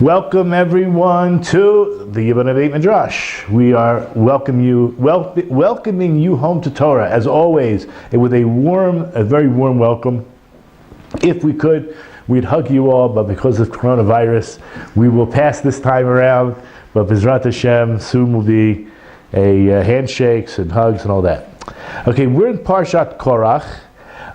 Welcome everyone to the Yiboneh Midrash. We are welcoming you home to Torah, as always, with a very warm welcome. If we could, we'd hug you all, but because of coronavirus, we will pass this time around. But B'ezrat Hashem, soon will be handshakes and hugs and all that. Okay, we're in Parashat Korach.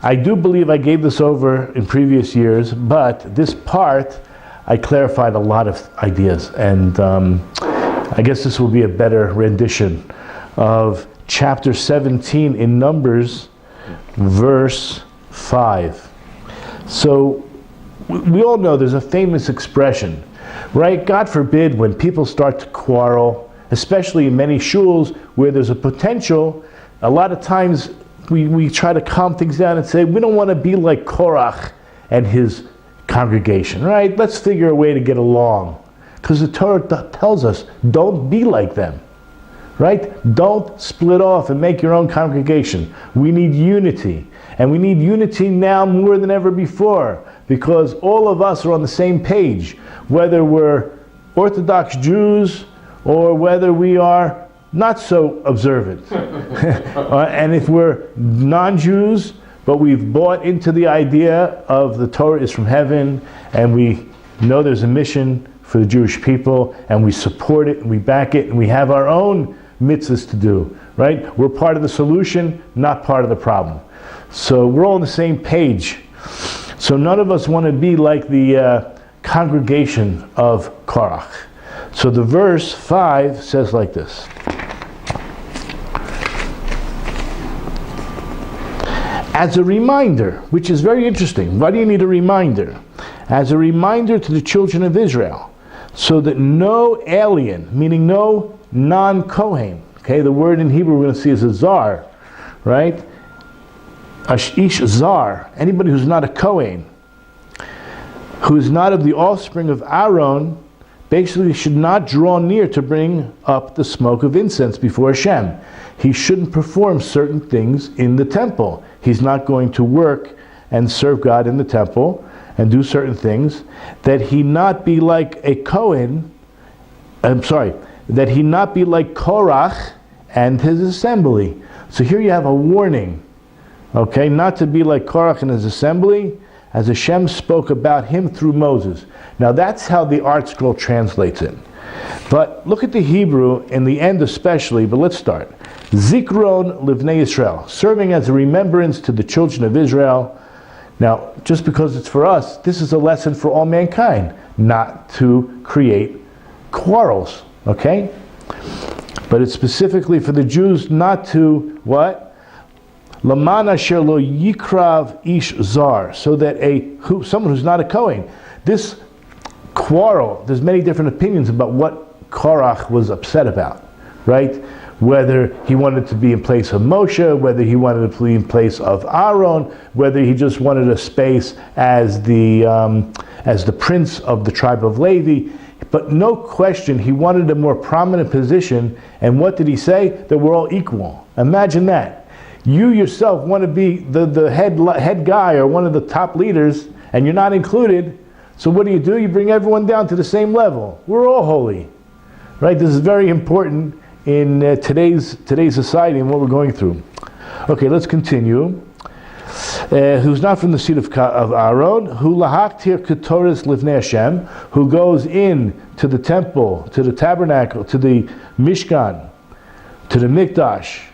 I do believe I gave this over in previous years, but this part I clarified a lot of ideas, and I guess this will be a better rendition of chapter 17 in Numbers, verse 5. So we all know there's a famous expression, right? God forbid when people start to quarrel, especially in many shuls where there's a potential, a lot of times we try to calm things down and say, we don't want to be like Korach and his congregation, right? Let's figure a way to get along. Because the Torah tells us, don't be like them, right? Don't split off and make your own congregation. We need unity. And we need unity now more than ever before, because all of us are on the same page, whether we're Orthodox Jews or whether we are not so observant. And if we're non-Jews, but we've bought into the idea of the Torah is from heaven, and we know there's a mission for the Jewish people, and we support it, and we back it, and we have our own mitzvahs to do, right? We're part of the solution, not part of the problem. So we're all on the same page. So none of us want to be like the congregation of Korach. So the verse 5 says like this. As a reminder, which is very interesting. Why do you need a reminder? As a reminder to the children of Israel, so that no alien, meaning no non-Kohen, okay, the word in Hebrew we're going to see is a zar, right? Ish zar, anybody who's not a Kohen, who is not of the offspring of Aaron, basically should not draw near to bring up the smoke of incense before Hashem. He shouldn't perform certain things in the temple. He's not going to work and serve God in the temple and do certain things. That he not be like a Kohen, that he not be like Korach and his assembly. So here you have a warning, okay, not to be like Korach and his assembly, as Hashem spoke about him through Moses. Now that's how the Art Scroll translates it. But look at the Hebrew in the end especially, but let's start. Zikron livnei Yisrael, serving as a remembrance to the children of Israel. Now, just because it's for us, this is a lesson for all mankind, not to create quarrels, okay? But it's specifically for the Jews not to, what? Laman asher lo yikrav ish zar, so that someone who's not a Kohen. This quarrel, there's many different opinions about what Korach was upset about, right? Whether he wanted to be in place of Moshe, whether he wanted to be in place of Aaron, whether he just wanted a space as the prince of the tribe of Levi. But no question, he wanted a more prominent position. And what did he say? That we're all equal. Imagine that. You yourself want to be the head guy or one of the top leaders, and you're not included. So what do? You bring everyone down to the same level. We're all holy, right? This is very important in today's society and what we're going through. Okay, let's continue. Who's not from the seed of Aaron, who lahaktir ketoris livnei Hashem, who goes in to the temple, to the tabernacle, to the Mishkan, to the Mikdash.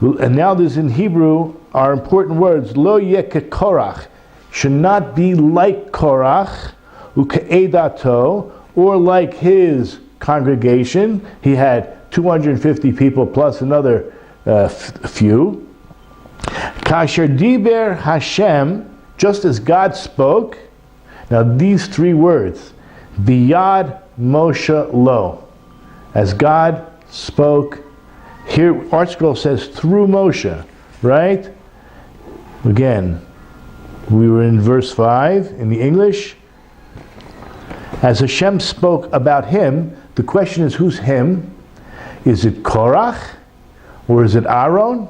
And now there's in Hebrew are important words. Lo yeh kekorach, should not be like Korach, uke'edato, or like his congregation. He had 250 people plus another few. Kasher diber Hashem, just as God spoke. Now these three words, biyad Moshe lo, as God spoke. Here, Art Scroll says through Moshe, right? Again, we were in verse 5 in the English. As Hashem spoke about him, the question is, who's him? Is it Korach or is it Aaron?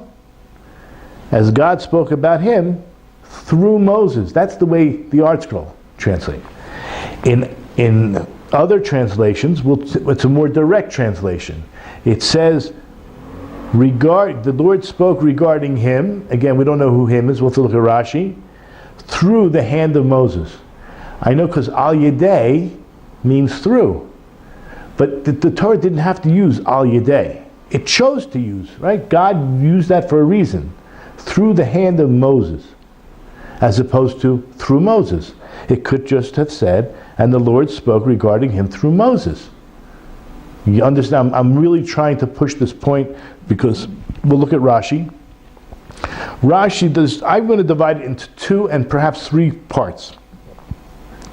As God spoke about him through Moses. That's the way the Art Scroll translates. In other translations, it's a more direct translation. It says, the Lord spoke regarding him. Again, we don't know who him is. We'll have to look at Rashi. Through the hand of Moses. I know because al yedei means through. But the Torah didn't have to use al yedei. It chose to use, right? God used that for a reason. Through the hand of Moses. As opposed to through Moses. It could just have said, and the Lord spoke regarding him through Moses. You understand? I'm really trying to push this point because we'll look at Rashi. I'm going to divide it into 2 and perhaps 3 parts.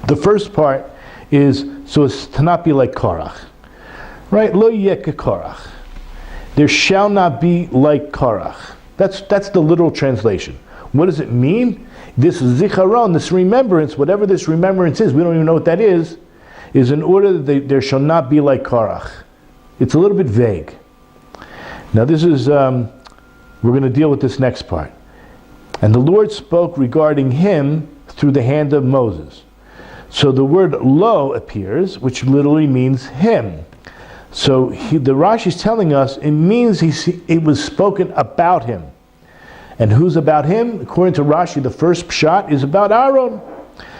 The first part is so as to not be like Korach. Right? Lo yeh Korach. There shall not be like Korach. That's the literal translation. What does it mean? This zikaron, this remembrance, whatever this remembrance is, we don't even know what that is in order that there shall not be like Korach. It's a little bit vague. Now this is, we're going to deal with this next part. And the Lord spoke regarding him through the hand of Moses. So the word lo appears, which literally means him. So the Rashi is telling us it means it was spoken about him. And who's about him? According to Rashi, the first pshat is about Aaron.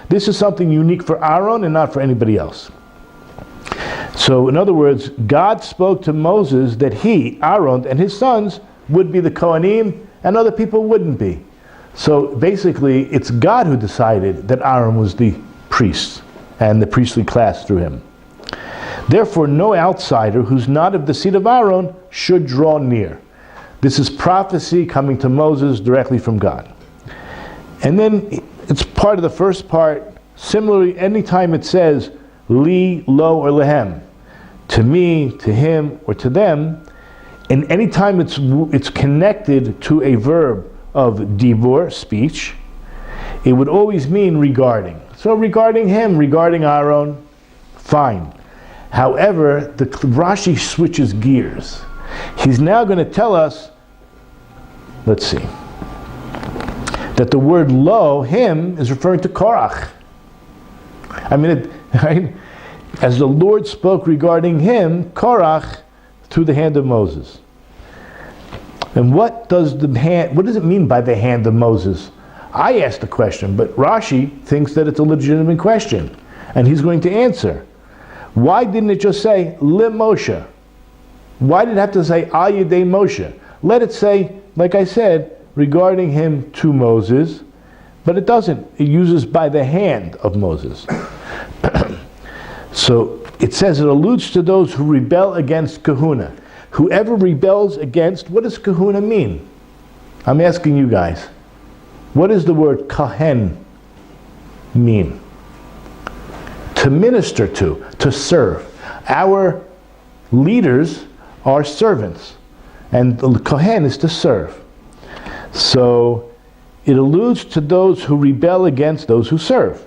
This is something unique for Aaron and not for anybody else. So in other words, God spoke to Moses that he, Aaron, and his sons would be the Kohanim and other people wouldn't be. So basically, it's God who decided that Aaron was the priest and the priestly class through him. Therefore, no outsider who's not of the seed of Aaron should draw near. This is prophecy coming to Moses directly from God. And then it's part of the first part. Similarly, anytime it says li, lo, or lehem, to me, to him, or to them, and anytime it's connected to a verb of dibur, speech, it would always mean regarding. So regarding him, regarding Aaron, fine. However, the Rashi switches gears. He's now going to tell us, let's see, that the word lo, him, is referring to Korach. I mean, right? As the Lord spoke regarding him, Korach, through the hand of Moses. And what does it mean by the hand of Moses? I asked the question, but Rashi thinks that it's a legitimate question, and he's going to answer. Why didn't it just say le Moshe? Why did it have to say al yedei Moshe? Let it say, like I said, regarding him to Moses, but it doesn't. It uses by the hand of Moses. So it says it alludes to those who rebel against kahuna. Whoever rebels against, what does kahuna mean? I'm asking you guys. What does the word kahen mean? To minister to serve. Our leaders are servants, and the kohen is to serve. So it alludes to those who rebel against those who serve.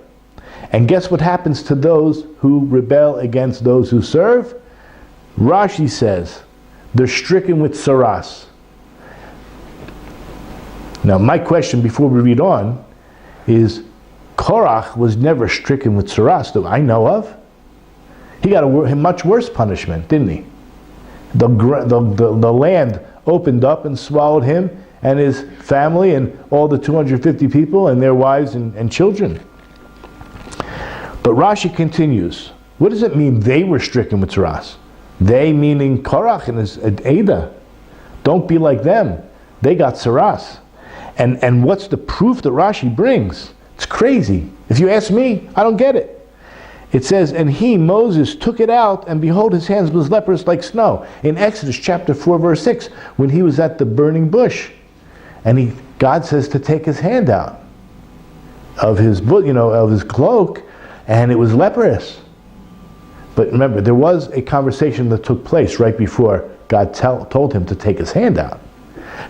And guess what happens to those who rebel against those who serve? Rashi says they're stricken with saras. Now my question before we read on is, Korach was never stricken with saras that I know of. He got a much worse punishment, didn't he? The land opened up and swallowed him and his family and all the 250 people and their wives and children. But Rashi continues. What does it mean they were stricken with saras? They meaning Korach and his Ada. Don't be like them. They got saras. And what's the proof that Rashi brings? It's crazy. If you ask me, I don't get it. It says, and he, Moses, took it out, and behold, his hands was leprous like snow. In Exodus chapter 4, verse 6, when he was at the burning bush. And God says to take his hand out of his cloak, and it was leprous. But remember, there was a conversation that took place right before God told him to take his hand out.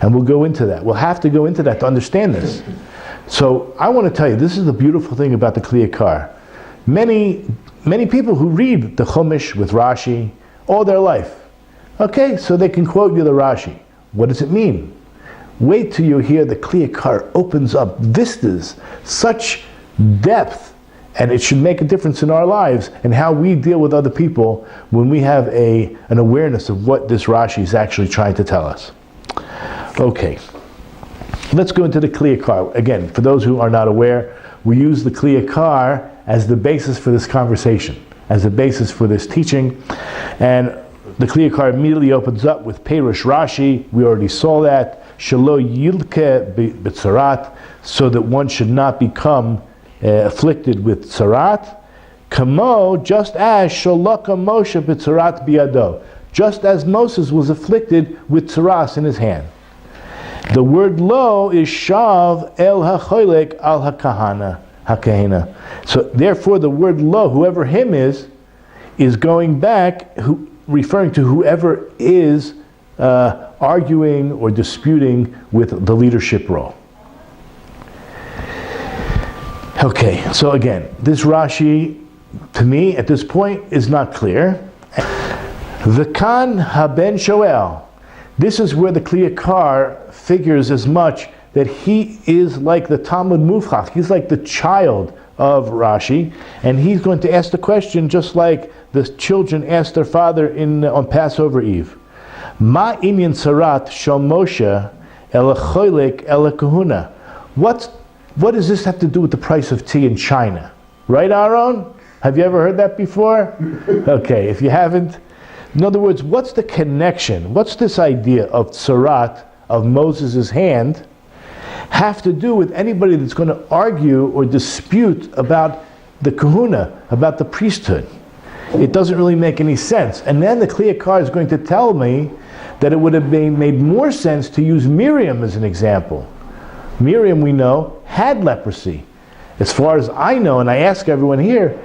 And we'll go into that. We'll have to go into that to understand this. So I want to tell you, this is the beautiful thing about the Kli Yakar. Many people who read the Chumash with Rashi all their life, okay, so they can quote you the Rashi. What does it mean? Wait till you hear the Korach opens up vistas, such depth, and it should make a difference in our lives and how we deal with other people when we have an awareness of what this Rashi is actually trying to tell us. Okay, let's go into the Korach. Again, for those who are not aware, we use the Korach as the basis for this conversation, as the basis for this teaching, and the Korach immediately opens up with Perush Rashi. We already saw that. Shelo yilke b'tzarat, so that one should not become afflicted with tzarat. Kamo, just as sholaka Moshe b'tzarat biyado, just as Moses was afflicted with tzaras in his hand. The word lo is shav el hacholek al hakahena. So therefore the word lo, whoever him is going back, referring to whoever is arguing or disputing with the leadership role. Okay, so again, this Rashi, to me, at this point, is not clear. V'kan haben shoel. This is where the Korach figures as much that he is like the Talmud Mufchach. He's like the child of Rashi, and he's going to ask the question just like the children asked their father on Passover Eve. Ma inyan tzarat shel Moshe el choylek el kahuna. What does this have to do with the price of tea in China? Right, Aaron? Have you ever heard that before? Okay, if you haven't. In other words, what's the connection? What's this idea of tzarat, of Moses' hand, have to do with anybody that's going to argue or dispute about the kahuna, about the priesthood? It doesn't really make any sense. And then the Korach is going to tell me that it would have made more sense to use Miriam as an example. Miriam, we know, had leprosy. As far as I know, and I ask everyone here,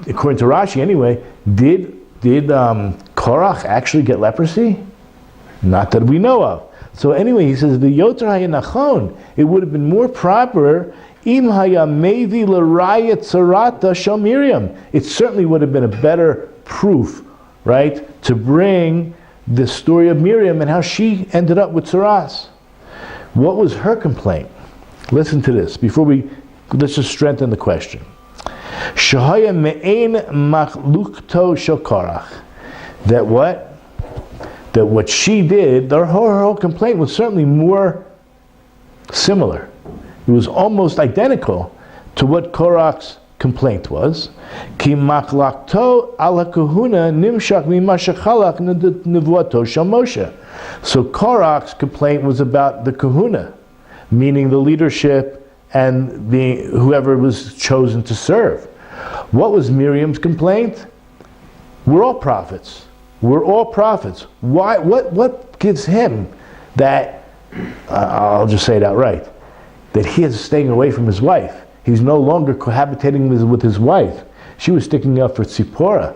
according to Rashi anyway, did Korach actually get leprosy? Not that we know of. So anyway, he says, "V'yoter hayanachon." It would have been more proper im haya mevi l'raya tzarata shel Miriam. It certainly would have been a better proof, right, to bring the story of Miriam and how she ended up with tzaras. What was her complaint? Listen to this. Let's just strengthen the question. Shahaya me'ein machlukto shel Korach. That what she did, her whole complaint was certainly more similar. It was almost identical to what Korach's complaint was. Ki machlakto ala kahuna nimshak mimashachalach nevuato shel Moshe. So Korach's complaint was about the kahuna, meaning the leadership and whoever was chosen to serve. What was Miriam's complaint? We're all prophets. We're all prophets. Why? What gives him that? I'll just say it outright. That he is staying away from his wife. He's no longer cohabitating with his wife. She was sticking up for Tzipporah,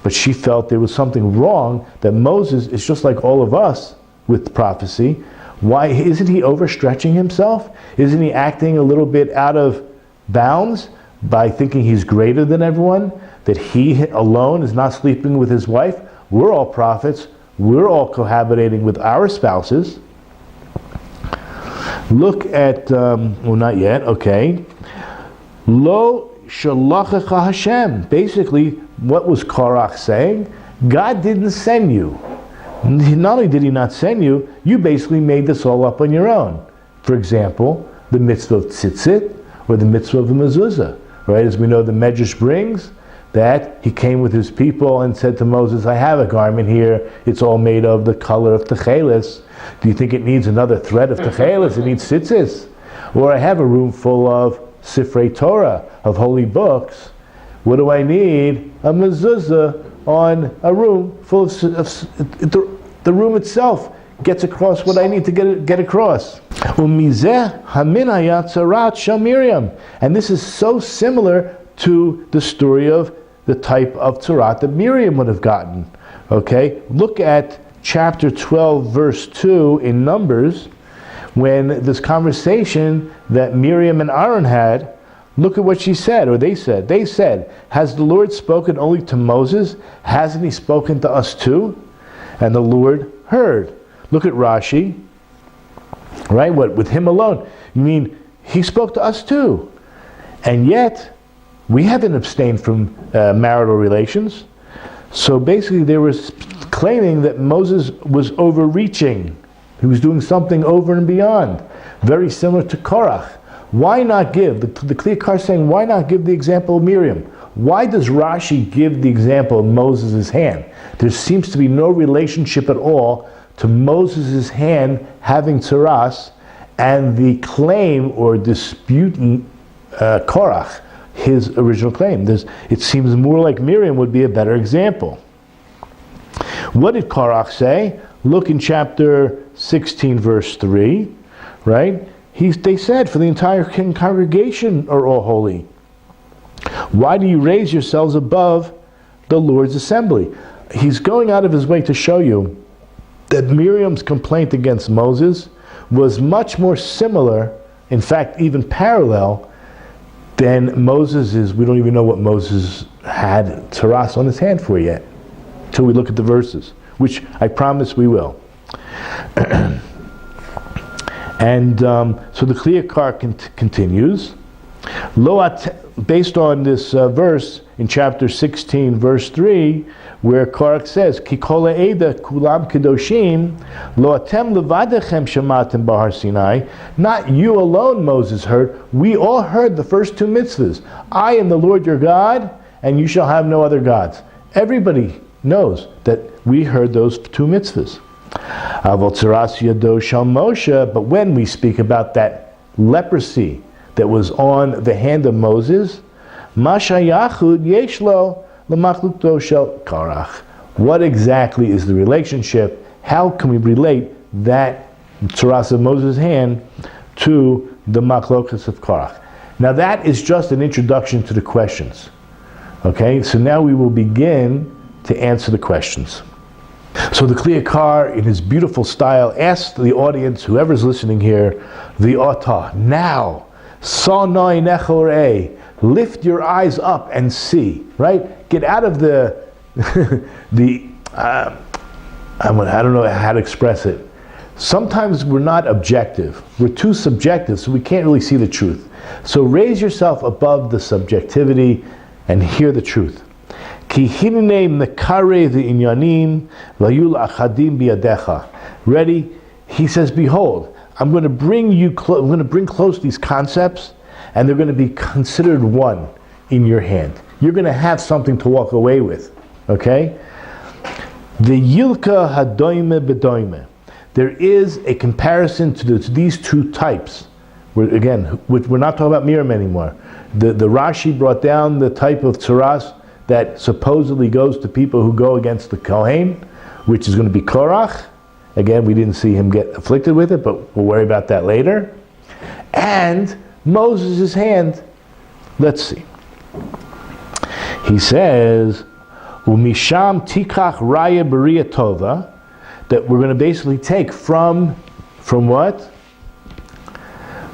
but she felt there was something wrong. That Moses is just like all of us with prophecy. Why isn't he overstretching himself? Isn't he acting a little bit out of bounds by thinking he's greater than everyone? That he alone is not sleeping with his wife? We're all prophets. We're all cohabitating with our spouses. Look at, not yet, okay. Lo shalachecha Hashem. Basically, what was Korach saying? God didn't send you. Not only did he not send you, you basically made this all up on your own. For example, the mitzvah of tzitzit, or the mitzvah of the mezuzah. Right, as we know, the Medrash brings that he came with his people and said to Moses, I have a garment here, it's all made of the color of techelis. Do you think it needs another thread of techelis? It needs tzitzis. Or I have a room full of sifrei Torah, of holy books. What do I need? A mezuzah on a room full of the room itself gets across what I need to get across. And this is so similar to the story of the type of tzarat that Miriam would have gotten. Okay, look at chapter 12, verse 2 in Numbers, when this conversation that Miriam and Aaron had. Look at what she said, or they said. They said, has the Lord spoken only to Moses? Hasn't he spoken to us too? And the Lord heard. Look at Rashi. Right? What, with him alone? You mean, he spoke to us too. And yet, we haven't abstained from marital relations. So basically they were claiming that Moses was overreaching. He was doing something over and beyond. Very similar to Korach. Why not give, the Kli Yakar is saying, why not give the example of Miriam? Why does Rashi give the example of Moses' hand? There seems to be no relationship at all to Moses' hand having tzaras and the claim or dispute Korach, his original claim. It seems more like Miriam would be a better example. What did Korach say? Look in chapter 16, verse 3, right? They said, for the entire congregation are all holy. Why do you raise yourselves above the Lord's assembly? He's going out of his way to show you that Miriam's complaint against Moses was much more similar, in fact, even parallel, than Moses's. We don't even know what Moses had tzaras on his hand for yet, until we look at the verses, which I promise we will. And so the Kli Yakar continues. Based on this verse in chapter 16, verse 3, where Korach says, Ki kol ha'eda kulam kedoshim, lo atem levadechem shematem b'har Sinai. Not you alone, Moses heard. We all heard the first two mitzvahs. I am the Lord your God, and you shall have no other gods. Everybody knows that we heard those two mitzvahs. But when we speak about that leprosy that was on the hand of Moses, what exactly is the relationship? How can we relate that tzaras of Moses' hand to the machlokas of Korach? Now that is just an introduction to the questions. Okay, so now we will begin to answer the questions. So the Kli Yakar, in his beautiful style, asked the audience, whoever's listening here, the Ota, now, Sanoi Nechorei, lift your eyes up and see, right? Get out of I don't know how to express it. Sometimes we're not objective. We're too subjective, so we can't really see the truth. So raise yourself above the subjectivity and hear the truth. Ki hinei mekare v'inyanim v'yul achadim biyadecha. Ready? He says, behold, I'm going to bring close these concepts, and they're going to be considered one in your hand. You're going to have something to walk away with. Okay? The yilka hadoime bedoime. There is a comparison to these two types. We're not talking about Miriam anymore. The Rashi brought down the type of tzaras that supposedly goes to people who go against the Kohen, which is going to be Korach. Again, we didn't see him get afflicted with it, but we'll worry about that later. And Moses' hand, let's see. He says, Umisham tikach raya b'riya tova, that we're going to basically take from what?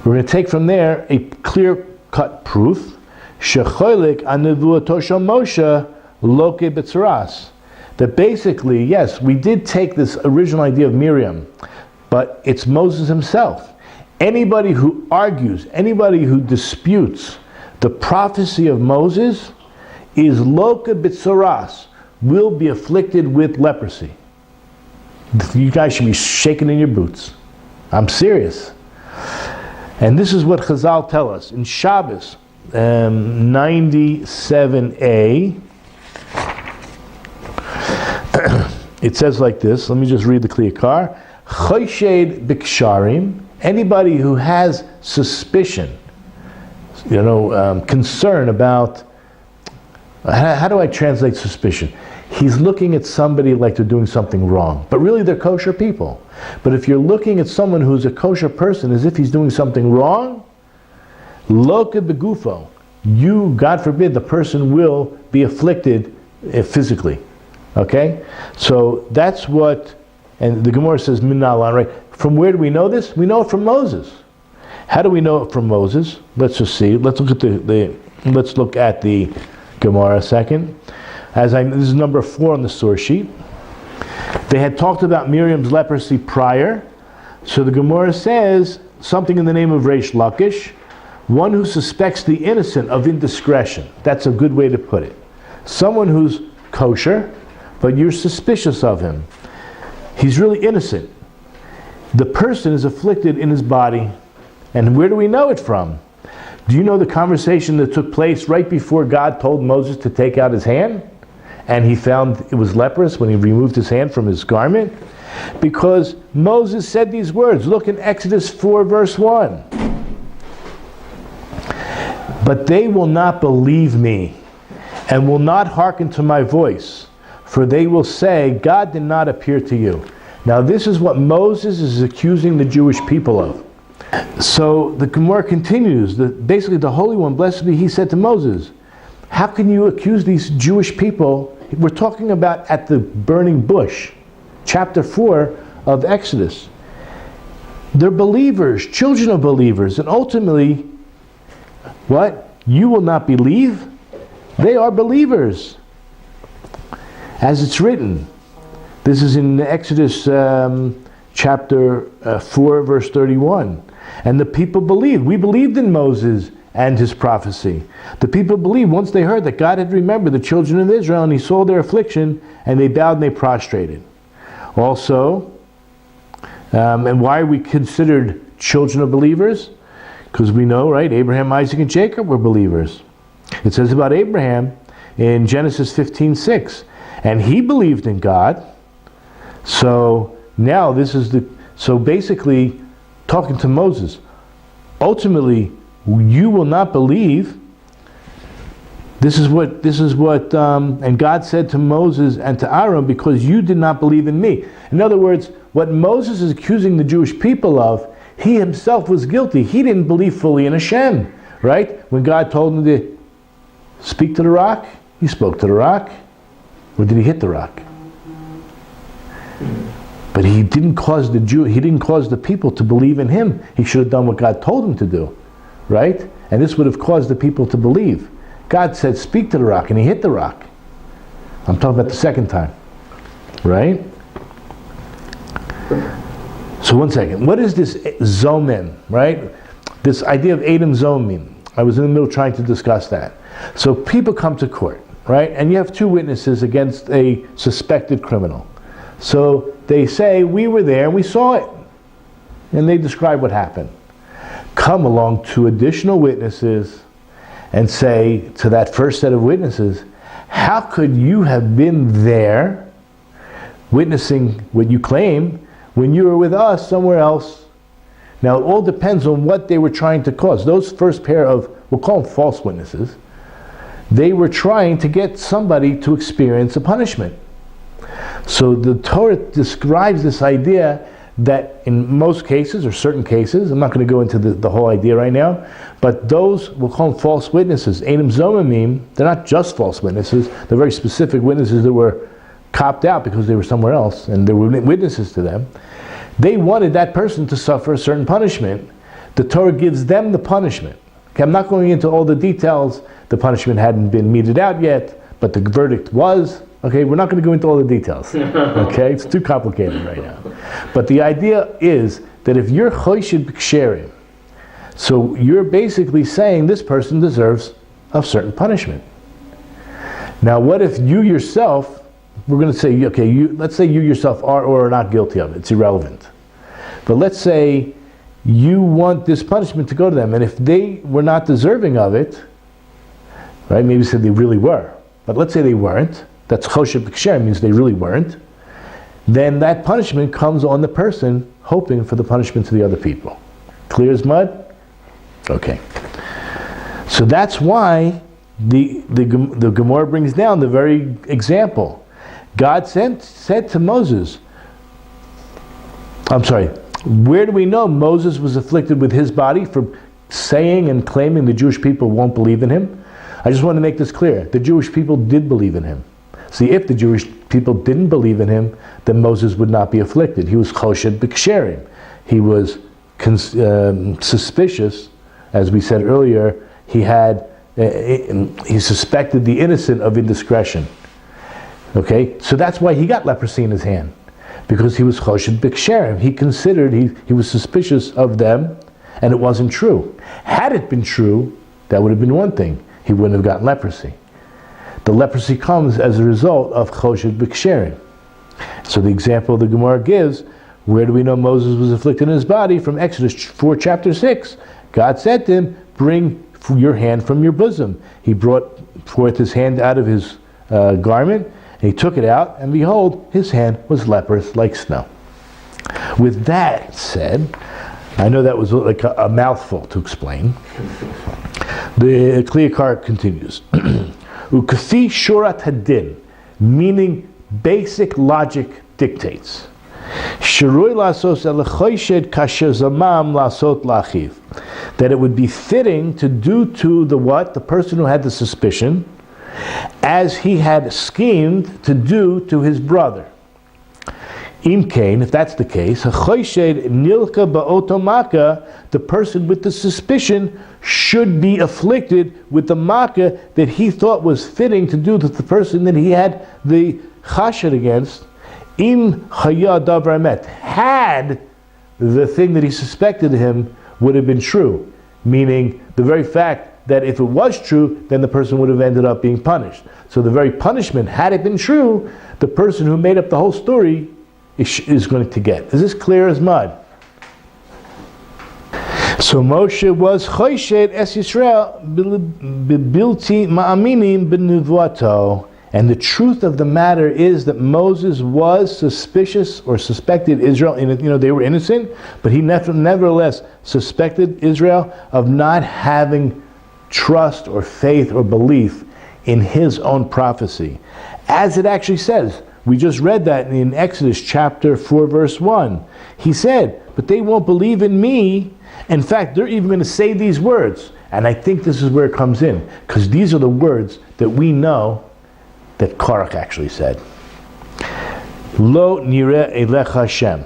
We're going to take from there a clear-cut proof, shecholik anevuato shel Moshe loke b'tzaras. That basically, yes, we did take this original idea of Miriam, but it's Moses himself. Anybody who argues, anybody who disputes the prophecy of Moses is loke b'tzaras, will be afflicted with leprosy. You guys should be shaking in your boots. I'm serious. And this is what Chazal tell us. In Shabbos 97a, it says like this. Let me just read the Kli Yakar. Choshed b'ksharim, anybody who has suspicion, concern about, how do I translate suspicion? He's looking at somebody like they're doing something wrong, but really they're kosher people. But if you're looking at someone who's a kosher person as if he's doing something wrong, loke begufo, you, God forbid, the person will be afflicted physically. Okay? So that's what, and the Gemara says, Minalan, right? From where do we know this? We know it from Moses. How do we know it from Moses? Let's just see. Let's look at the Gemara a second. This is number 4 on the source sheet. They had talked about Miriam's leprosy prior, So the Gemara says something in the name of Reish Lakish, one who suspects the innocent of indiscretion. That's a good way to put it. Someone who's kosher, but you're suspicious of him. He's really innocent. The person is afflicted in his body. And where do we know it from? Do you know the conversation that took place right before God told Moses to take out his hand? And he found it was leprous when he removed his hand from his garment? Because Moses said these words. Look in Exodus 4 verse 1. But they will not believe me and will not hearken to my voice, for they will say, God did not appear to you. Now this is what Moses is accusing the Jewish people of. So the Gemara continues, basically the Holy One, blessed be He, said to Moses, how can you accuse these Jewish people? We're talking about at the burning bush, chapter 4 of Exodus. They're believers, children of believers, and ultimately, what? You will not believe? They are believers. As it's written, this is in Exodus chapter 4 verse 31. And the people believed. We believed in Moses and his prophecy. The people believed once they heard that God had remembered the children of Israel and He saw their affliction, and they bowed and they prostrated. Also, and why are we considered children of believers? Because we know, right, Abraham, Isaac, and Jacob were believers. It says about Abraham in Genesis 15:6, and he believed in God. So now this is so basically talking to Moses, ultimately you will not believe. This is what and God said to Moses and to Aaron, because you did not believe in me. In other words, what Moses is accusing the Jewish people of, he himself was guilty. He didn't believe fully in Hashem, right? When God told him to speak to the rock, he spoke to the rock. Or did he hit the rock? But he didn't cause the people to believe in him. He should have done what God told him to do, right? And this would have caused the people to believe. God said, speak to the rock, and he hit the rock. I'm talking about the second time, right? So one second. What is this zomim, right? This idea of Edom zomim. I was in the middle trying to discuss that. So people come to court, right? And you have two witnesses against a suspected criminal. So they say, we were there and we saw it. And they describe what happened. Come along two additional witnesses and say to that first set of witnesses, how could you have been there witnessing what you claim when you were with us somewhere else? Now it all depends on what they were trying to cause. Those first pair of, we'll call them false witnesses, they were trying to get somebody to experience a punishment. So the Torah describes this idea that in most cases, or certain cases, I'm not going to go into the whole idea right now, but those, we'll call them false witnesses. Edom zomim, they're not just false witnesses, they're very specific witnesses that were copped out because they were somewhere else, and there were witnesses to them. They wanted that person to suffer a certain punishment. The Torah gives them the punishment. Okay, I'm not going into all the details. The punishment hadn't been meted out yet, but the verdict was. Okay, we're not going to go into all the details. Okay, it's too complicated right now. But the idea is that if you're choshid b'ksherim, so you're basically saying this person deserves a certain punishment. Now, what if you yourself, we're going to say, okay, let's say you yourself are or are not guilty of it. It's irrelevant. But let's say you want this punishment to go to them, and if they were not deserving of it, right? Maybe said they really were, but let's say they weren't. That's choshid b'ksherim, means they really weren't. Then that punishment comes on the person hoping for the punishment to the other people. Clear as mud? Okay. So that's why the Gemara brings down the very example. God said to Moses, where do we know Moses was afflicted with his body for saying and claiming the Jewish people won't believe in him? I just want to make this clear. The Jewish people did believe in him. See, if the Jewish people didn't believe in him, then Moses would not be afflicted. He was choshid b'ksherim. He was suspicious, as we said earlier. He suspected the innocent of indiscretion. Okay, so that's why he got leprosy in his hand, because he was choshed b'ksherim. He considered, he was suspicious of them, and it wasn't true. Had it been true, that would have been one thing. He wouldn't have gotten leprosy. The leprosy comes as a result of choshed b'ksherim. So the example the Gemara gives, where do we know Moses was afflicted in his body? From Exodus 4, chapter 6. God said to him, bring your hand from your bosom. He brought forth his hand out of his garment, and he took it out, and behold, his hand was leprous like snow. With that said, I know that was like a mouthful to explain. The Korach continues. Ukafi shurat hadin, meaning basic logic dictates. Shirui lasos elechoshed kasher zamam lasot lachiv. That it would be fitting to do to the what? The person who had the suspicion, as he had schemed to do to his brother. Im kain, if that's the case, hachoshed nilka ba'otomaka, the person with the suspicion should be afflicted with the makkah that he thought was fitting to do to the person that he had the chashad against. Im haya davar emet, had the thing that he suspected him would have been true, meaning the very fact that if it was true, then the person would have ended up being punished. So the very punishment, had it been true, the person who made up the whole story is going to get. Is this clear as mud? So Moshe was choished es Yisrael bilti ma'aminim b'nevuato. And the truth of the matter is that Moses was suspicious or suspected Israel, they were innocent, but he nevertheless suspected Israel of not having trust or faith or belief in his own prophecy. As it actually says, we just read that in Exodus chapter 4 verse 1. He said, but they won't believe in me. In fact, they're even going to say these words. And I think this is where it comes in, because these are the words that we know that Korach actually said. Lo nireh elech Hashem.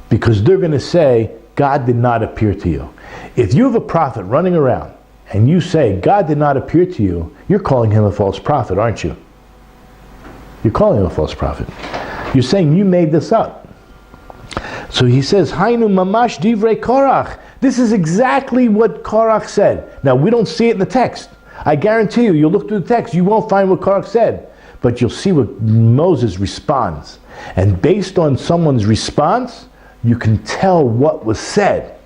Because they're going to say, God did not appear to you. If you have a prophet running around and you say, God did not appear to you, you're calling him a false prophet, aren't you? You're calling him a false prophet. You're saying you made this up. So he says, Hainu mamash divrei Korach. This is exactly what Korach said. Now, we don't see it in the text. I guarantee you, you'll look through the text, you won't find what Korach said. But you'll see what Moses responds. And based on someone's response, you can tell what was said.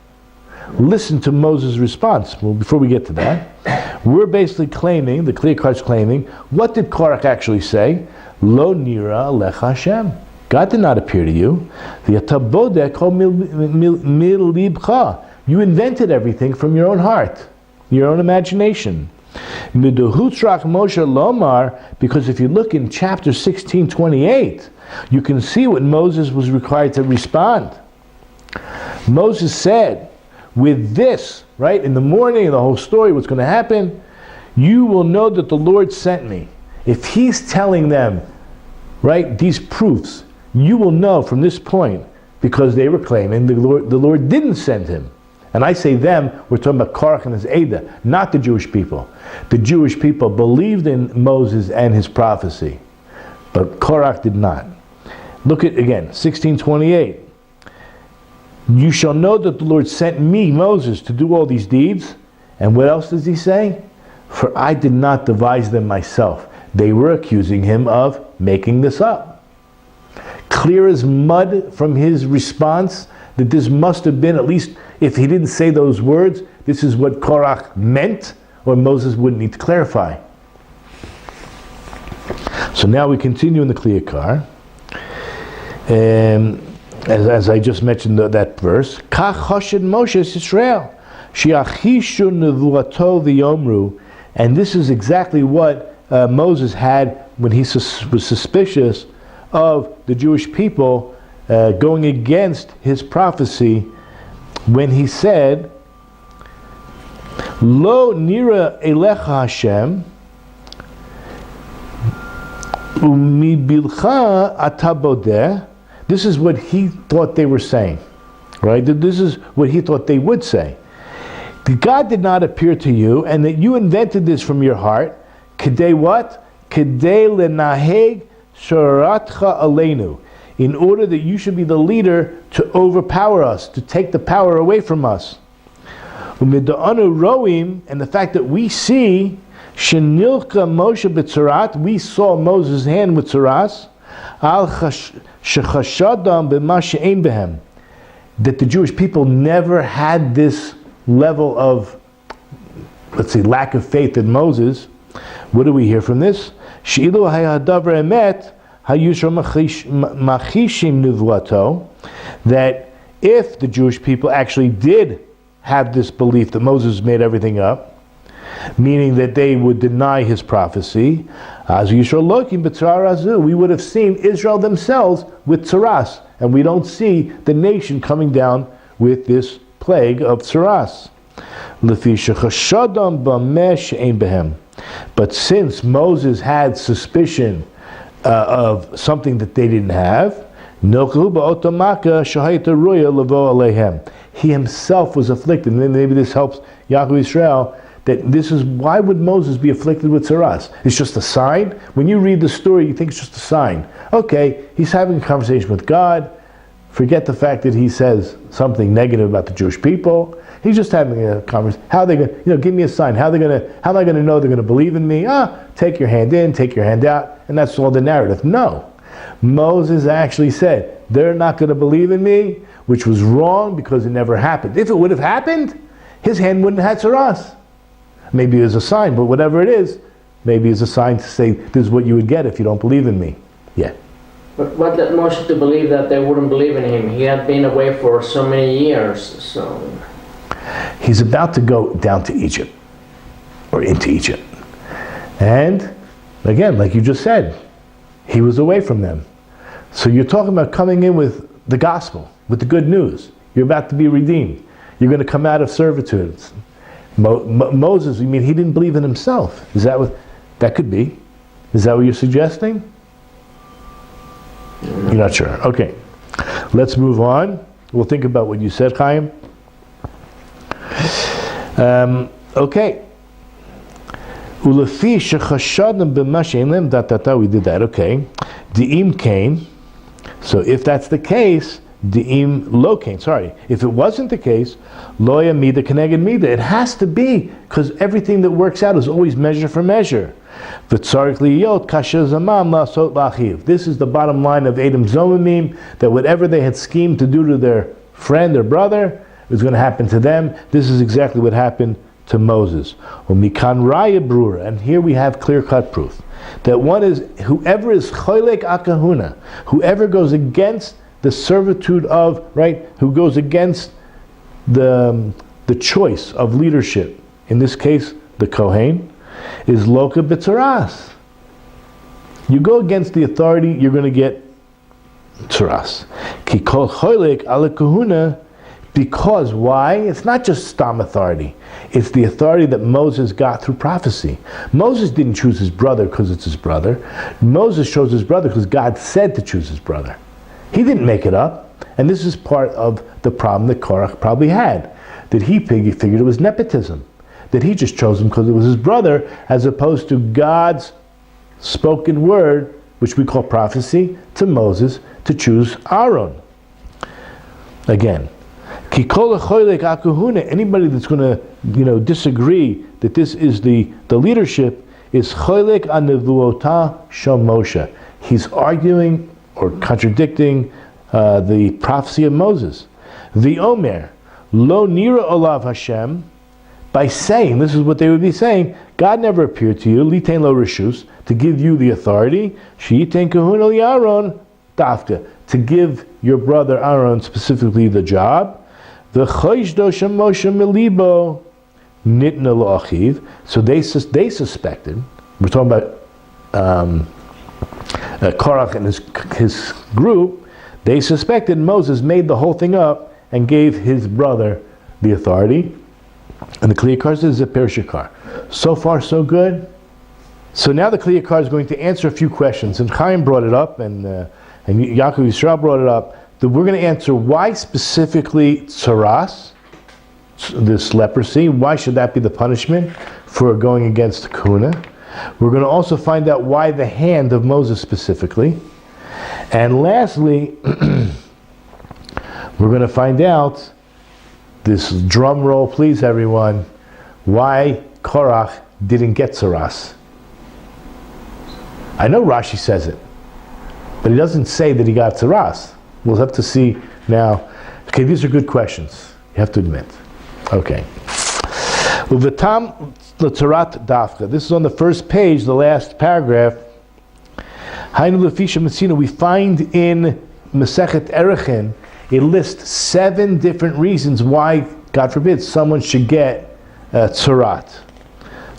Listen to Moses' response. Well, before we get to that, we're basically claiming, the Korach's claiming, what did Korach actually say? Lo nira lech Hashem. God did not appear to you. You invented everything from your own heart, your own imagination. Because if you look in chapter 16:28, you can see what Moses was required to respond. Moses said, with this, right, in the morning, the whole story, what's going to happen, you will know that the Lord sent me. If he's telling them, right, these proofs, you will know from this point, because they were claiming the Lord didn't send him. And I say them, we're talking about Korach and his Eidah, not the Jewish people. The Jewish people believed in Moses and his prophecy, but Korach did not. Look at, again, 16:28. You shall know that the Lord sent me, Moses, to do all these deeds. And what else does he say? For I did not devise them myself. They were accusing him of making this up. Clear as mud from his response that this must have been, at least if he didn't say those words, this is what Korach meant, or Moses wouldn't need to clarify. So now we continue in the Kliyakar. As I just mentioned that verse, Kach Choshed Moshe Yisrael, She'achishu nevuato v'yomru, and this is exactly what Moses had when he was suspicious of the Jewish people going against his prophecy, when he said, Lo nira elecha Hashem, umibilcha atabodeh. This is what he thought they were saying, right? This is what he thought they would say. God did not appear to you, and that you invented this from your heart. Kedei what? Kedei lenaheg shoratcha aleinu. in order that you should be the leader to overpower us, to take the power away from us. And the fact that we see Shenilka Moshe b'tzarat, we saw Moses' hand with tzaras, al shechashadam b'ma she'ein behem, that the Jewish people never had this level of, let's say, lack of faith in Moses. What do we hear from this? She'ilu hayadavar emet hayushra machishim nivwato, that if the Jewish people actually did have this belief that Moses made everything up, meaning that they would deny his prophecy, we would have seen Israel themselves with tzaras, and we don't see the nation coming down with this plague of tzaras. But since Moses had suspicion of something that they didn't have, he himself was afflicted. And maybe this helps Yaakov Israel, that this is, why would Moses be afflicted with tzaras? It's just a sign. When you read the story, you think it's just a sign. Okay, he's having a conversation with God. Forget the fact that he says something negative about the Jewish people. He's just having a conversation. How are they going to, give me a sign. How am I going to know they're going to believe in me? Take your hand in, take your hand out, and that's all the narrative. No. Moses actually said, they're not going to believe in me, which was wrong because it never happened. If it would have happened, his hand wouldn't have had tzaras. Maybe it's a sign, but whatever it is, maybe it's a sign to say, this is what you would get if you don't believe in me. Yeah. But what led Moshe to believe that they wouldn't believe in him? He had been away for so many years, so... He's about to go down to Egypt, or into Egypt. And, again, like you just said, he was away from them. So you're talking about coming in with the gospel, with the good news. You're about to be redeemed. You're going to come out of servitude. Moses, you mean he didn't believe in himself? Is that what, that could be? Is that what you're suggesting? You're not sure. Okay. Let's move on. We'll think about what you said, Chaim. Okay. We did that. Okay. Di'im Cain. So if that's the case, Di'im lo Cain. Sorry. If it wasn't the case, Loya Mida Keneged Mida. It has to be, because everything that works out is always measure for measure. This is the bottom line of Edom Zomimim, that whatever they had schemed to do to their friend, their brother, was going to happen to them. This is exactly what happened to Moses. And here we have clear-cut proof that one is, whoever is choylek akahuna, whoever goes against the servitude of, right, who goes against the choice of leadership, in this case the Kohen, is loka b'tzaras. You go against the authority, you're going to get tzaras. Ki kol choylek ala kahuna. Because why? It's not just stam authority. It's the authority that Moses got through prophecy. Moses didn't choose his brother because it's his brother. Moses chose his brother because God said to choose his brother. He didn't make it up. And this is part of the problem that Korach probably had. That he figured it was nepotism. That he just chose him because it was his brother, as opposed to God's spoken word, which we call prophecy, to Moses to choose Aaron. Again, anybody that's going to, disagree that this is the leadership is choylek anevuota shel Moshe. He's arguing or contradicting the prophecy of Moses. The Omer lo nira olav Hashem, by saying, this is what they would be saying, God never appeared to you, litain lo rishus, to give you the authority, sheyitain kahuna li Aaron dafka, to give your brother Aaron specifically the job. The choishdo Moshe milibo nitna lo'achiv. So they suspected. We're talking about Korach and his group. They suspected Moses made the whole thing up and gave his brother the authority. And the Kli Yakar says a Parasha. So far, so good. So now the Kli Yakar is going to answer a few questions. And Chaim brought it up, and Yaakov Yisrael brought it up. That we're going to answer why specifically tzaras, this leprosy, why should that be the punishment for going against the kahuna? We're going to also find out why the hand of Moses specifically. And lastly, we're going to find out, this drum roll please everyone, why Korach didn't get Tsaras. I know Rashi says it, but he doesn't say that he got Tsaras. We'll have to see now. Okay, these are good questions, you have to admit. Okay. Uvetam l'tzarat dafka. This is on the first page, the last paragraph. Hainu lefisha metzina. We find in Masechet Erechin, it lists 7 different reasons why, God forbid, someone should get tzarat.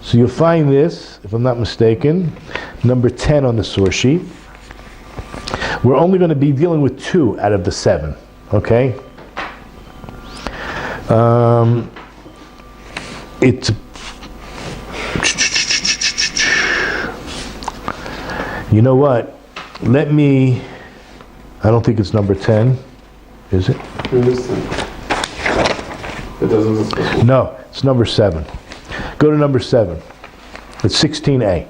So you'll find this, if I'm not mistaken, number 10 on the source sheet. We're only going to be dealing with 2 out of the 7. Okay? It's you know what? Let me. I don't think it's number 10. Is it? It is 10. It doesn't. No, it's number 7. Go to number 7. It's 16a.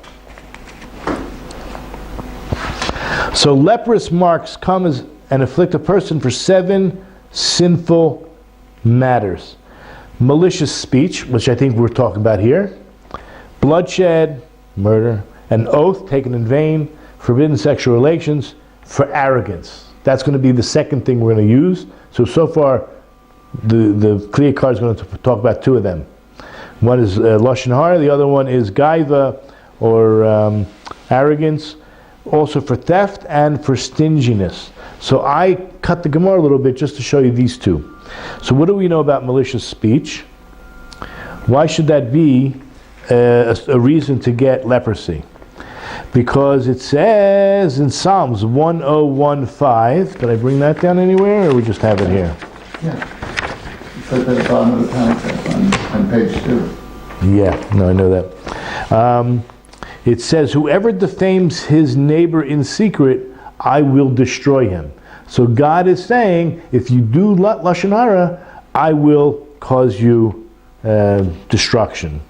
So leprous marks come as and afflict a person for 7 sinful matters. Malicious speech, which I think we're talking about here. Bloodshed, murder. An oath taken in vain. Forbidden sexual relations. For arrogance. That's going to be the second thing we're going to use. So far, the clear card is going to talk about 2 of them. One is Lashon Hara, the other one is Gaiva, or arrogance. Also for theft and for stinginess. So I cut the Gemara a little bit just to show you these 2. So what do we know about malicious speech? Why should that be a reason to get leprosy? Because it says in Psalms 1015, did I bring that down anywhere, or we just have it here? Yeah. It says at the bottom of the paragraph on page 2. Yeah, no, I know that. It says, whoever defames his neighbor in secret, I will destroy him. So God is saying, if you do Lashon Hara, I will cause you destruction.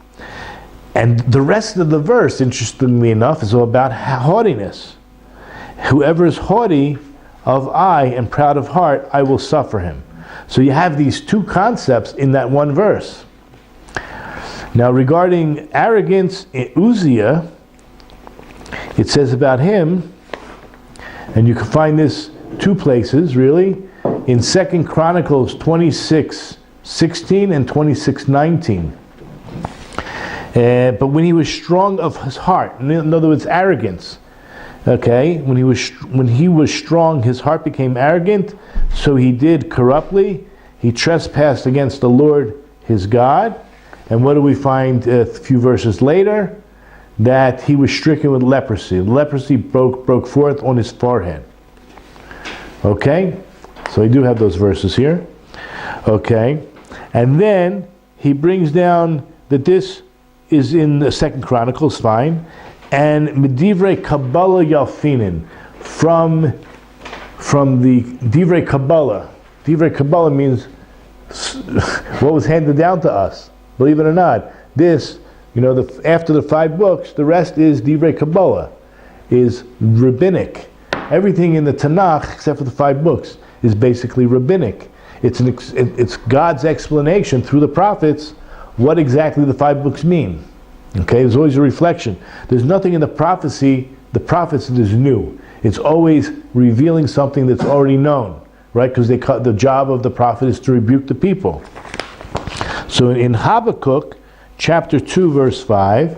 And the rest of the verse, interestingly enough, is all about haughtiness. Whoever is haughty of eye and proud of heart, I will suffer him. So you have these 2 concepts in that one verse. Now regarding arrogance, Uzziah, it says about him, and you can find this 2 places really, in 2 Chronicles 26:16 and 26:19. But when he was strong of his heart, in other words, arrogance. Okay, when he was strong, his heart became arrogant, so he did corruptly. He trespassed against the Lord his God. And what do we find a few verses later? That he was stricken with leprosy. Leprosy broke forth on his forehead. Okay, so we do have those verses here. Okay, and then he brings down that this is in the 2 Chronicles, fine, and Medivrei Kabbalah Yalfinin, from the Divrei Kabbalah. Divrei Kabbalah means what was handed down to us. Believe it or not, this, after the 5 books, the rest is Divrei Kabbalah, is rabbinic. Everything in the Tanakh, except for the 5 books, is basically rabbinic. It's God's explanation through the prophets what exactly the 5 books mean. Okay, there's always a reflection. There's nothing in the prophets that is new. It's always revealing something that's already known, right? Because the job of the prophet is to rebuke the people. So in Habakkuk, chapter 2, verse 5,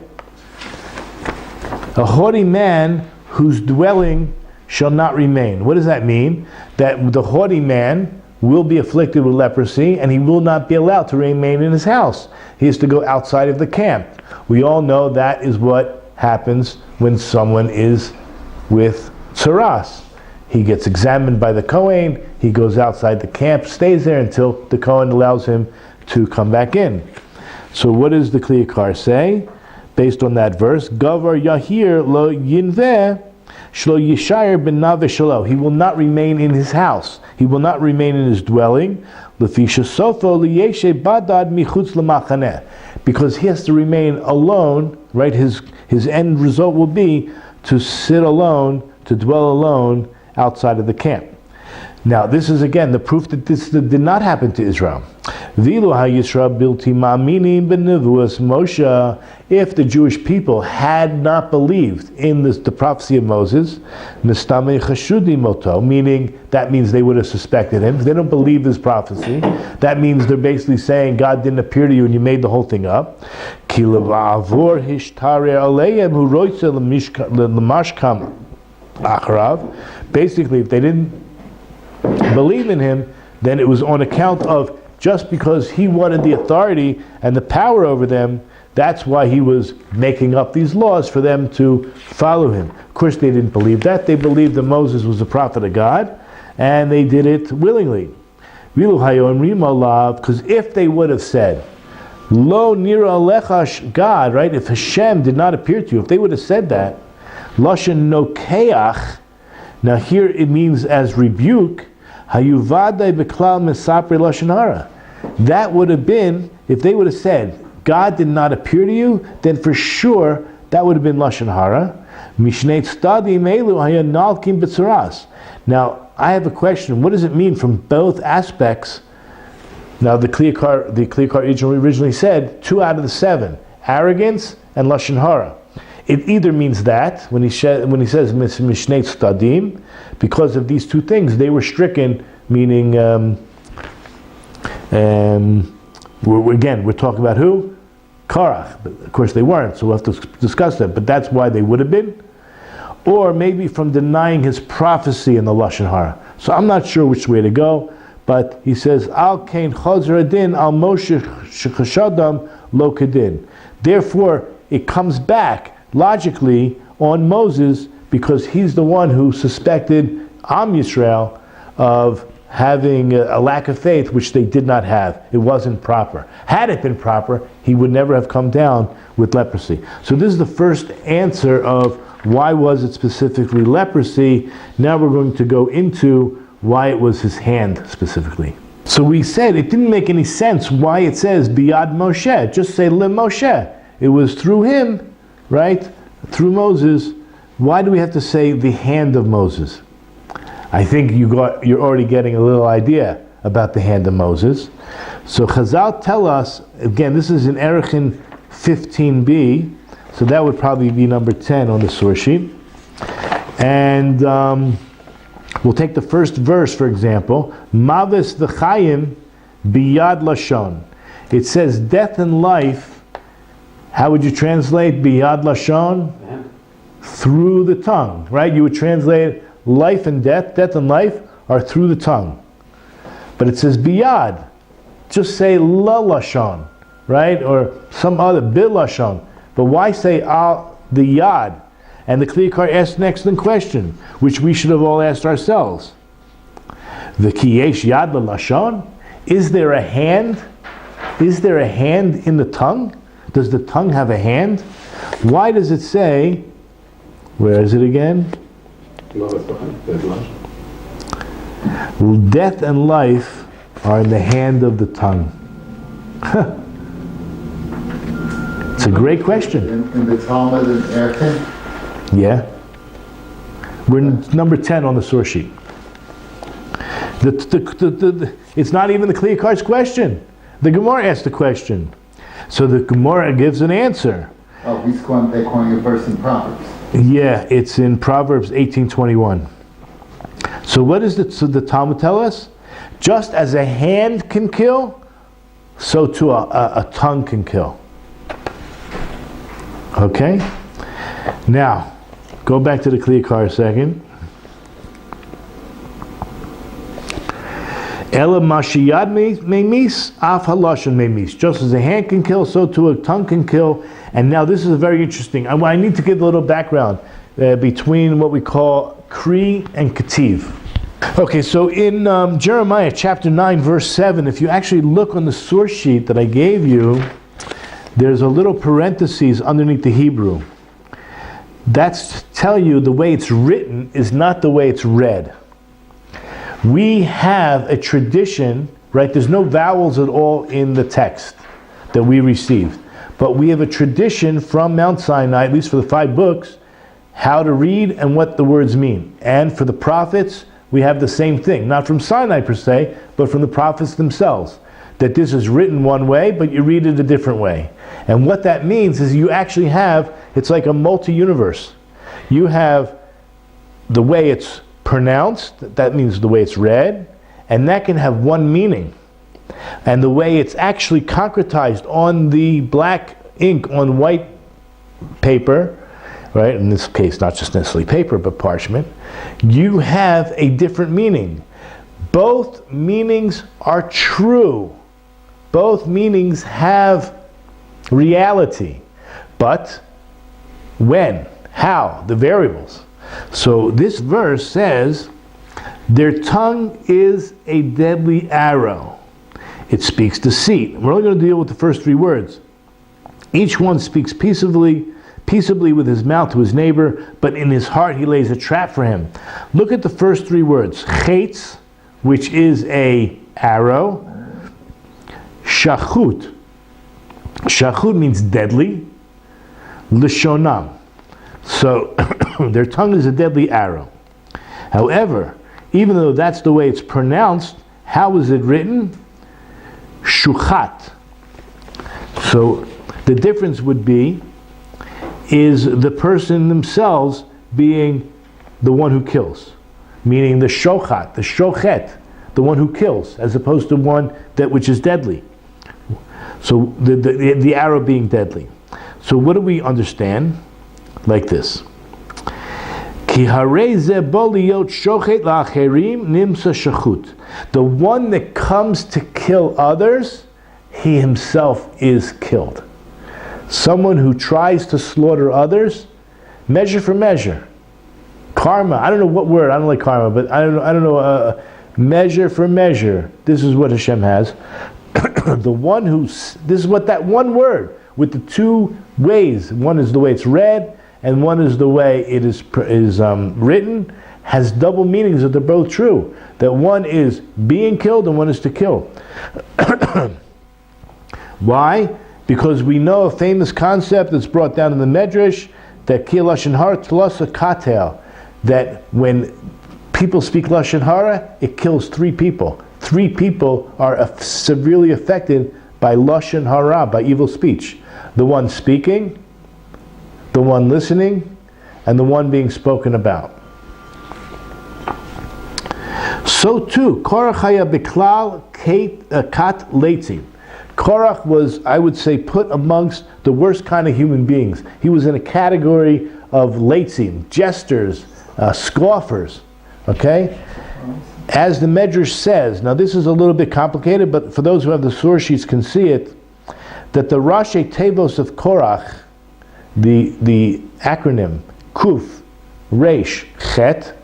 a haughty man whose dwelling shall not remain. What does that mean? That the haughty man will be afflicted with leprosy, and he will not be allowed to remain in his house. He is to go outside of the camp. We all know that is what happens when someone is with tsaras. He gets examined by the Kohen, he goes outside the camp, stays there until the Kohen allows him to come back in. So what does the Kliyakar say? Based on that verse, Gavar Yahir lo yinveh shlo yishayir ben nave shalo. He will not remain in his house. He will not remain in his dwelling. Lefisha sofo liyeshe badad michutz lemachaneh. Because he has to remain alone, right? His end result will be to sit alone, to dwell alone outside of the camp. Now, this is again the proof that this did not happen to Israel. If the Jewish people had not believed in the prophecy of Moses, meaning that means they would have suspected him. If they don't believe this prophecy, that means they're basically saying God didn't appear to you and you made the whole thing up. Basically, if they didn't believe in him, then it was on account of just because he wanted the authority and the power over them, that's why he was making up these laws for them to follow him. Of course, they didn't believe that. They believed that Moses was the prophet of God, and they did it willingly. Because if they would have said, Lo nira alecha God, right? If Hashem did not appear to you, if they would have said that, Lashon nokeach, now here it means as rebuke, hayuvadai beklal mesapre lashon hara. That would have been, if they would have said, God did not appear to you, then for sure that would have been lashon hara. Mishnei tzadim elu hayanalkim b'tzuras. Now I have a question. What does it mean from both aspects? Now the Kliyakar originally said 2 out of the 7, arrogance and lashon hara. It either means that when he says mishnei tzadim, because of these two things they were stricken, meaning we're talking about who? Korach. But of course they weren't, so we'll have to discuss that. But that's why they would have been. Or maybe from denying his prophecy in the lashon hara. So I'm not sure which way to go. But he says, Al kain chazer adin al Moshe shechashadam lo kedin. Therefore, it comes back logically on Moses because he's the one who suspected Am Yisrael of having a lack of faith, which they did not have. It wasn't proper. Had it been proper, he would never have come down with leprosy. So this is the first answer of why was it specifically leprosy. Now we're going to go into why it was his hand specifically. So we said it didn't make any sense why it says Biyad Moshe. Just say Le Moshe. It was through him, right? Through Moses. Why do we have to say the hand of Moses? I think you're already getting a little idea about the hand of Moses. So Chazal tell us, again, this is in Erechin 15b, so that would probably be number 10 on the source sheet. And we'll take the first verse, for example. Mavis v'chayim biyad lashon. It says death and life. How would you translate biyad lashon? Through the tongue, right? You would translate life and death and life are through the tongue. But it says biyad. Just say la lashon, right? Or some other bil lashon. But why say al the yad? And the Kliyakar asked an excellent question, which we should have all asked ourselves. The kiyesh yad lashon? Is there a hand? Is there a hand in the tongue? Does the tongue have a hand? Why does it say, where is it again? Death and life are in the hand of the tongue. It's a great question. In the Talmud in Erechin? Yeah. We're in number 10 on the source sheet. It's not even the Kliyakar's question. The Gemara asked the question. So the Gemara gives an answer. Oh, they're calling a verse in Proverbs. Yeah, it's in Proverbs 18:21. So what does the Talmud tell us? Just as a hand can kill, so too a tongue can kill. Okay? Now, go back to the Kliyakar a second. Ela mashiyad memis, af halashon memis. Just as a hand can kill, so too a tongue can kill. And now this is very interesting. I need to give a little background between what we call Kri and Ketiv. Okay, so in Jeremiah chapter 9, verse 7, if you actually look on the source sheet that I gave you, there's a little parenthesis underneath the Hebrew. That's to tell you the way it's written is not the way it's read. We have a tradition, right? There's no vowels at all in the text that we received. But we have a tradition from Mount Sinai, at least for the 5 books, how to read and what the words mean. And for the prophets, we have the same thing, not from Sinai per se, but from the prophets themselves, that this is written one way, but you read it a different way. And what that means is you actually have, it's like a multi-universe. You have the way it's pronounced, that means the way it's read, and that can have one meaning. And the way it's actually concretized on the black ink on white paper, right, in this case not just necessarily paper but parchment, you have a different meaning. Both meanings are true. Both meanings have reality. But when, how, the variables. So this verse says, their tongue is a deadly arrow. It speaks deceit. We're only going to deal with the first three words. Each one speaks peaceably with his mouth to his neighbor, but in his heart he lays a trap for him. Look at the first three words. Chetz, which is a arrow. Shachut. Shachut means deadly. Lishonam. So their tongue is a deadly arrow. However, even though that's the way it's pronounced, how is it written? Shuchat. So the difference would be, is the person themselves being the one who kills, meaning the shochat, the shochet, the one who kills, as opposed to one that which is deadly. So the arrow being deadly. So what do we understand? Like this. The one that comes to kill others, he himself is killed. Someone who tries to slaughter others, measure for measure. Karma, I don't know what word, I don't like karma, but I don't know, measure for measure. This is what Hashem has. The one this is what that one word, with the two ways, one is the way it's read, and one is the way it is written, has double meanings that they're both true. That one is being killed and one is to kill. Why? Because we know a famous concept that's brought down in the Medrash, that ki lashon hara tlos katel, that when people speak lashon hara, it kills 3 people. 3 people are severely affected by lashon hara, by evil speech. The one speaking, the one listening, and the one being spoken about. So too, Korach haya biklal kat leitzim. Korach was, I would say, put amongst the worst kind of human beings. He was in a category of leitzim, jesters, scoffers. Okay? As the Medrash says, now this is a little bit complicated, but for those who have the source sheets can see it, that the Rashi Tevos of Korach, the acronym Kuf, Reish, Chet,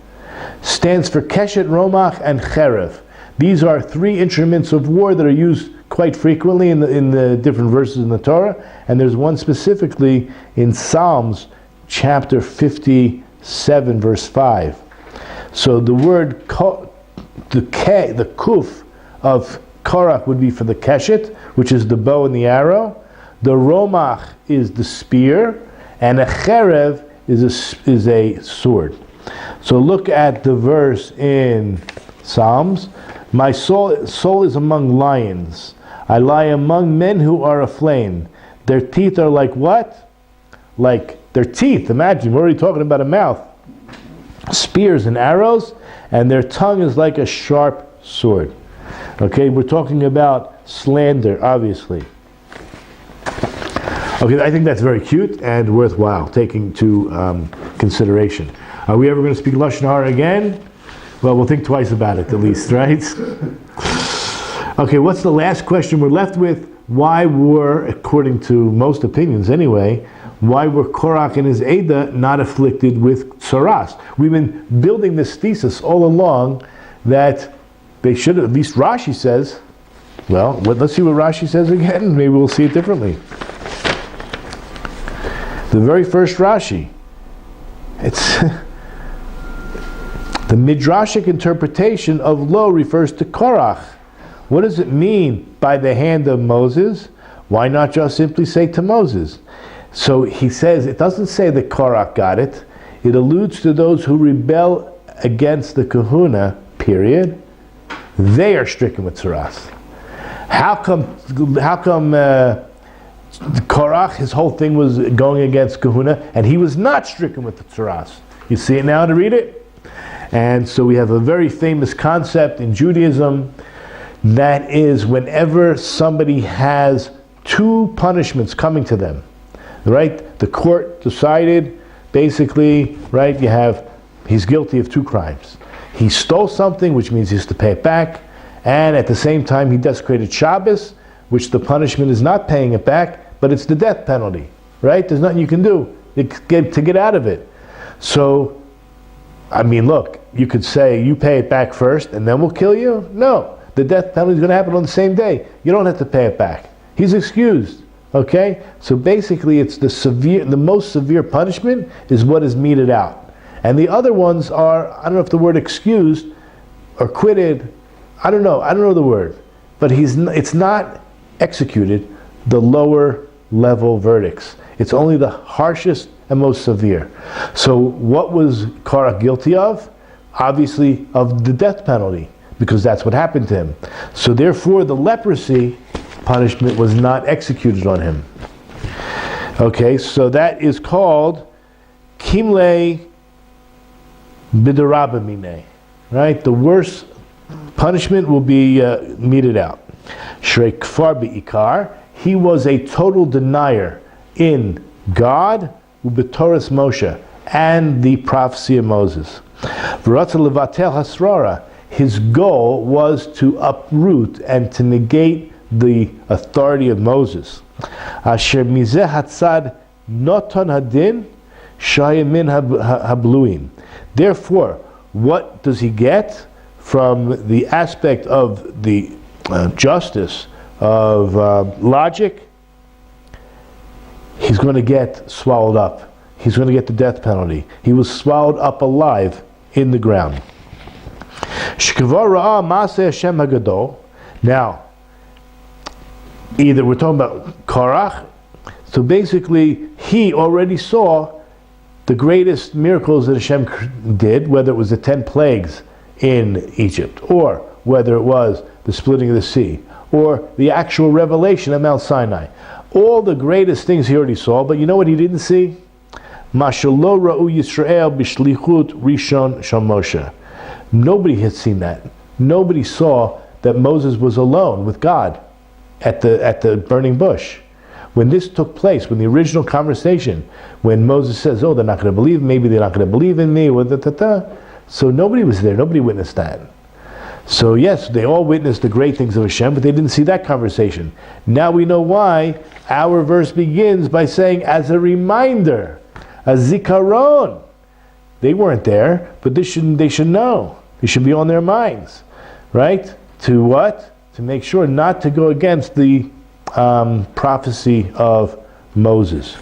stands for Keshet, Romach, and Cherev. These are 3 instruments of war that are used quite frequently in the different verses in the Torah, and there's one specifically in Psalms chapter 57 verse 5. So the word the Kuf of Korach would be for the Keshet, which is the bow and the arrow. The Romach is the spear, and a Cherev is a sword. So look at the verse in Psalms. My soul is among lions. I lie among men who are aflame. Their teeth are like what? Like their teeth. Imagine, we're already talking about a mouth. Spears and arrows, and their tongue is like a sharp sword. Okay, we're talking about slander, obviously. Okay, I think that's very cute and worthwhile taking to consideration. Are we ever going to speak Lashon Hara again? Well, we'll think twice about it at least, right? Okay, what's the last question we're left with? Why were, according to most opinions anyway, why were Korach and his Eidah not afflicted with tsaras? We've been building this thesis all along that they should have, at least Rashi says, well, let's see what Rashi says again, maybe we'll see it differently. The very first Rashi, it's the Midrashic interpretation of Lo refers to Korach. What does it mean by the hand of Moses? Why not just simply say to Moses? So he says, it doesn't say that Korach got it. it alludes to those who rebel against the kahuna, period. They are stricken with tsaras. How come Korach, his whole thing was going against kahuna, and he was not stricken with the tsaras? You see it now to read it? And so we have a very famous concept in Judaism, that is, whenever somebody has two punishments coming to them, right? The court decided, basically, right, he's guilty of two crimes. He stole something, which means he has to pay it back, and at the same time he desecrated Shabbos, which the punishment is not paying it back, but it's the death penalty, right? There's nothing you can do to get out of it. So, I mean, look, you could say, you pay it back first and then we'll kill you? No, the death penalty is going to happen on the same day. You don't have to pay it back. He's excused, okay? So basically it's the most severe punishment is what is meted out. And the other ones are, I don't know if the word excused or quitted, I don't know the word, but it's not executed, the lower level verdicts. It's only the harshest and most severe. So what was Korach guilty of? Obviously of the death penalty, because that's what happened to him. So therefore the leprosy punishment was not executed on him. Okay, so that is called Kimle Bidarabamine, right? The worst punishment will be meted out. Shrei Kfar Be'ikar, he was a total denier in God, Ubetoras Moshe, and the prophecy of Moses. V'ratza levatel hasrara, his goal was to uproot and to negate the authority of Moses. Asher mizeh hatzad noton hadin shayamin habluim. Therefore, what does he get from the aspect of the justice of logic? He's going to get swallowed up. He's going to get the death penalty. He was swallowed up alive in the ground. Now, either we're talking about Korach, so basically he already saw the greatest miracles that Hashem did, whether it was the 10 plagues in Egypt, or whether it was the splitting of the sea, or the actual revelation of Mount Sinai. All the greatest things he already saw, but you know what he didn't see? Mashalo ra'u Yisrael b'shlichut rishon shel Moshe. Nobody had seen that. Nobody saw that Moses was alone with God at the burning bush. When this took place, when the original conversation, when Moses says, "Oh, they're not going to believe, maybe they're not going to believe in me," so nobody was there. Nobody witnessed that. So yes, they all witnessed the great things of Hashem, but they didn't see that conversation. Now we know why. Our verse begins by saying, as a reminder, a zikaron. They weren't there, but they should know. It should be on their minds, right? To what? To make sure not to go against the prophecy of Moses.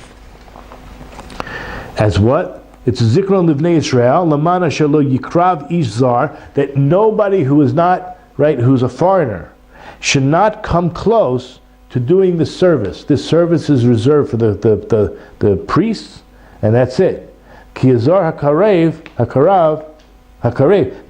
As what? It's a zikron livnei Israel, lamana shelo yikrav ish zar, that nobody who is not, right, who's a foreigner, should not come close to doing the service. This service is reserved for the priests, and that's it. Ki yazar hakarev.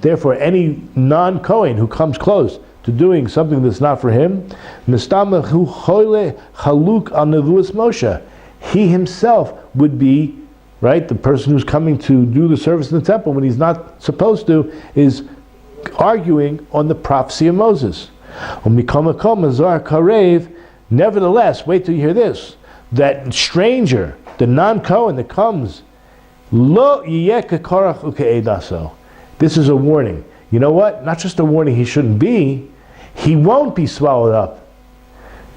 Therefore, any non-Kohen who comes close to doing something that's not for him, mistamahu choyle haluk al nevuas Moshe, he himself would be, right, the person who's coming to do the service in the temple when he's not supposed to, is arguing on the prophecy of Moses. Nevertheless, wait till you hear this, that stranger, the non-Kohen that comes, lo yiyeh kekorach uke'edaso. This is a warning. You know what? Not just a warning he shouldn't be, he won't be swallowed up.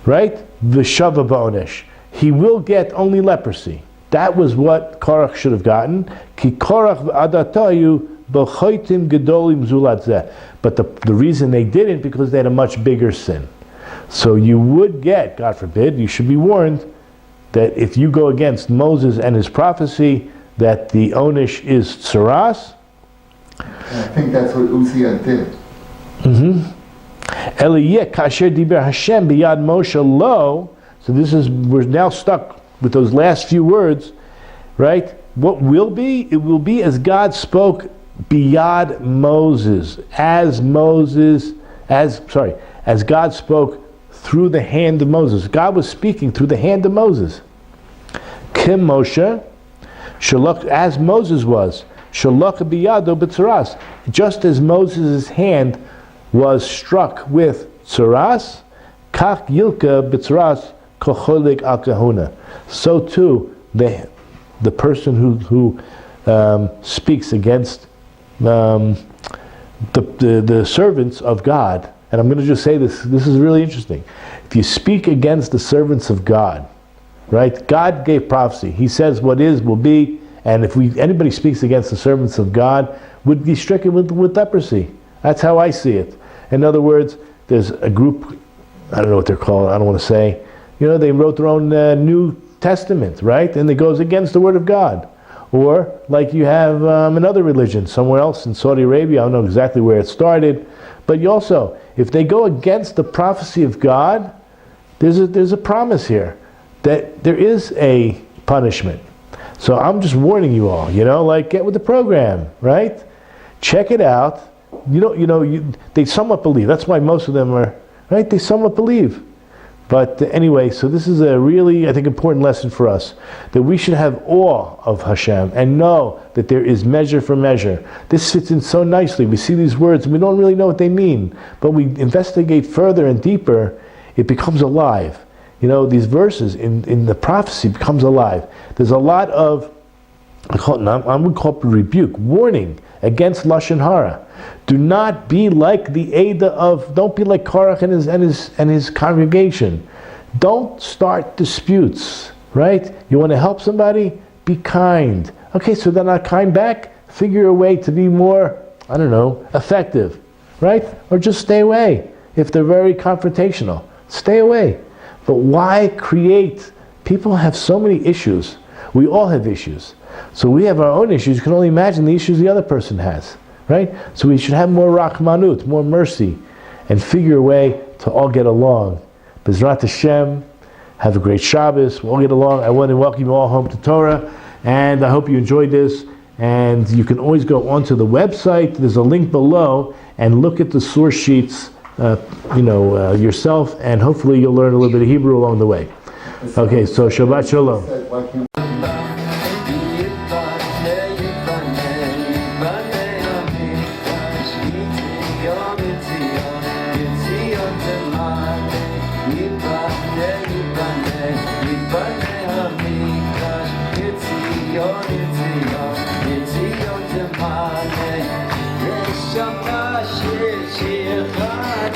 Right? V'shava ba'onesh. He will get only leprosy. That was what Korach should have gotten. Ki Korach v'adatayu b'choitim gedolim zulat zeh. But the reason they didn't, because they had a much bigger sin. So you would get, God forbid, you should be warned that if you go against Moses and his prophecy, that the onish is tsaras. I think that's what Uzziah did. Eliyeh kasher diber Hashem biyad Moshe lo. So we're now stuck with those last few words, right? what will be? It will be as God spoke beyond Moses, as God spoke through the hand of Moses. God was speaking through the hand of Moses. Kim Moshe, Shlach, as Moses was, Shlach biyado b'tzaras, just as Moses' hand was struck with tzaras, kach yilka b'tzaras kocholik al kahuna. So too, the person who speaks against the servants of God, and I'm going to just say this is really interesting. If you speak against the servants of God, right? God gave prophecy. He says what is will be, and if anybody speaks against the servants of God, would be stricken with leprosy. That's how I see it. In other words, there's a group, I don't know what they're called, I don't want to say, they wrote their own New Testament, right? And it goes against the Word of God. Or, like you have another religion somewhere else in Saudi Arabia, I don't know exactly where it started, but you also, if they go against the prophecy of God, there's a promise here that there is a punishment. So I'm just warning you all, get with the program, right? Check it out. They somewhat believe. That's why most of them are, right? They somewhat believe. But anyway, so this is a really, I think, important lesson for us, that we should have awe of Hashem and know that there is measure for measure. This fits in so nicely. We see these words and we don't really know what they mean, but we investigate further and deeper, it becomes alive. These verses in the prophecy becomes alive. There's a lot of, I would call it rebuke, warning against Lashon Hara. Do not be like the Ada don't be like Korach and his congregation. Don't start disputes, right? You want to help somebody? Be kind. Okay, so they're not kind back? Figure a way to be more, effective, right? Or just stay away. If they're very confrontational, stay away. But why create? People have so many issues. We all have issues. So we have our own issues. You can only imagine the issues the other person has, right? So we should have more rachmanut, more mercy, and figure a way to all get along. B'ezrat Hashem, have a great Shabbos. We'll all get along. I want to welcome you all home to Torah, and I hope you enjoyed this. And you can always go onto the website. There's a link below, and look at the source sheets, yourself, and hopefully you'll learn a little bit of Hebrew along the way. Okay, so Shabbat Shalom. Shama shir shir